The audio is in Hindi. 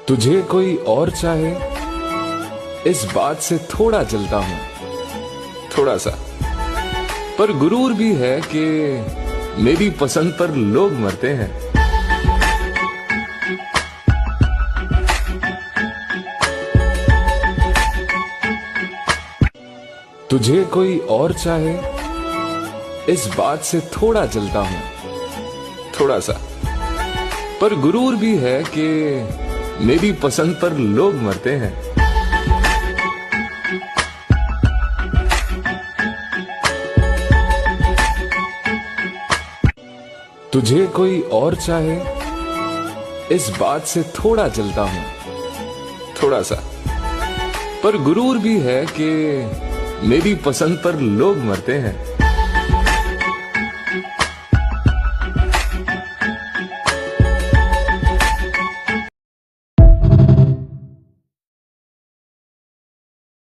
तुझे कोई और चाहे इस बात से थोड़ा जलता हूं, थोड़ा सा। पर गुरूर भी है कि मेरी पसंद पर लोग मरते हैं। तुझे कोई और चाहे इस बात से थोड़ा जलता हूं, थोड़ा सा। पर गुरूर भी है कि मेरी पसंद पर लोग मरते हैं। तुझे कोई और चाहे इस बात से थोड़ा जलता हूं, थोड़ा सा। पर गुरूर भी है कि मेरी पसंद पर लोग मरते हैं।